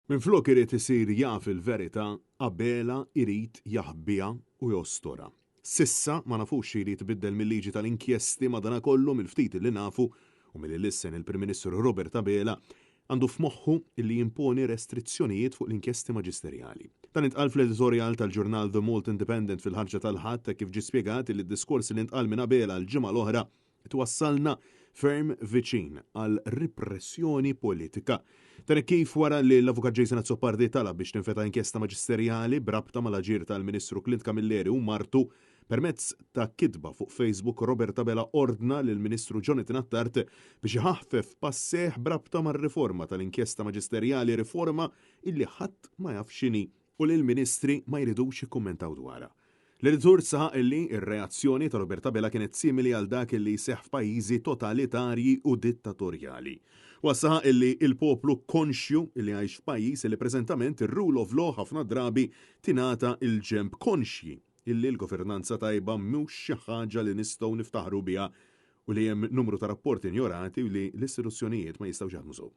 Minflok irid isir jaf il-verità, Abela irid jaħbiha u jostora. Sissa ma nafux xi jrid ibiddel mill-liġi tal-inkjesti madanakollu mill-ftit li nafu u mill-lissen il-Prim Ministru Robert Abela għandu f'moħħu li jimponi restrizzjonijiet fuq l-inkjesti maġisterjali. Dan intqal fl-editorial tal-ġurnal The Malt Independent fil-ħarġa tal-ħadd kif ġie spjegat li d-diskors li intqal minn Abela l-ġimgħa l-oħra twassalna ferm viċin għal repressjoni politika. Dan kif wara li l-avukat Jason Azzopardi talab biex tinfeta inkjesta maġisterjali brabta mal-aġir tal-Ministru Clint Camilleri u martu permezz ta' kidba fuq Facebook Robert Abela ordna lil ministru Jonathan Attard biex iħaffef passeħ brabta mar-riforma tal-inkjesta maġisterjali, riforma illi ħadd ma jaf x'inhi u li l-ministri ma jridux jikkummentaw dwarha. L-editur saħaq illi ir-reazzjoni ta' Robert Abela kienet simili għal dak illi seħħ f'pajjiżi totalitarji u dittatorjali. Wassaħaq illi il-poplu konxju illi għajx f'pajjiż illi preżentament ir-rule of law ħafna drabi tingħata il-ġemp konxji illi l-governanza tajba mhux xi ħaġa li nistgħu niftaħru biha u li hemm numru ta' rapporti injorati u li l-istituzzjonijiet ma jistgħux jaħdmu sew.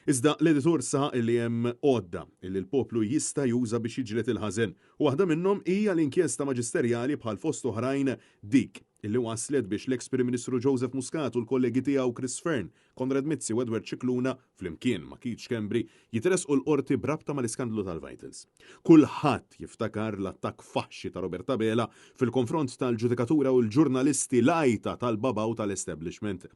Iżda l-editur saħaq illi hemm għodda illi l-poplu jista' juża biex jiġlet il-ħażen u waħda minnhom hija l-inkjesta maġisterjali bħal fost oħrajn dik illi waslet biex l-ex-Prim Ministru Joseph Muscat u l-kollegi tiegħu Chris Fern, Konrad Mizzi u Edward Cicluna flimkien ma' Keith Schembri jitresqu l-qorti brabta mal-iskandlu tal-Vitals. Kulħadd jiftakar l-attakk faħxi ta' Robert Abela fil-konfront tal-ġudikatura u l-ġurnalisti lajta tal-babaw tal-establishment.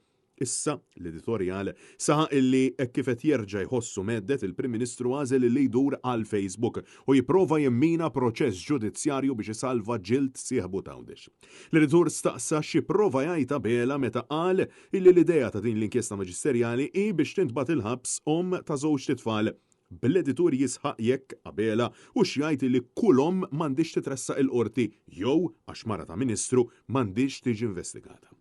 Issa, l-editorial, saħaq illi kifet jerġa' jħossu meddet il-Prim Ministru għażel li jdur għal Facebook u jipprova jemmina proċess ġudizzjarju biex isalva ġild sieħbu tawdex. L-editur staqsa x'ipprova jgħid Abela meta qal illi l-idea ta' din l-inkjesta maġisterjali hi biex tintbagħat il-ħabs ta' żewġ titfal. Bl-editur jisħaq jekk Abela u xjajt li kulhom m'għandix titressaq il-qorti jew għax mara ta' Ministru m'għandix tiġi investigata.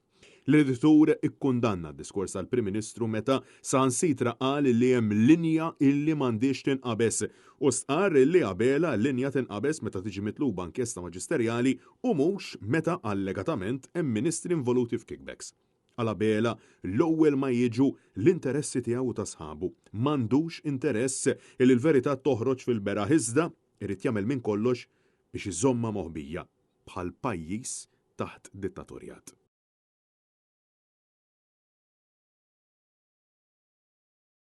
L-editur ikkundanna d-diskors tal-Prim Ministru meta sansitra qal li hemm linja illi m'għandix tinqabes u stqarr li Abela l-linja tinqabes meta tiġi mitluba inkjesta maġisterjali u mhux meta allegatament hemm ministri involuti f'kickbacks. Għal Abela l-ewwel ma jiġu l-interessi tiegħu ta' sħabu. M'għandux interess li l-verità toħroġ fil-beraħ iżda irid jagħmel minn kollox biex iżomma moħbija bħal pajjiż taħt dittatorjat.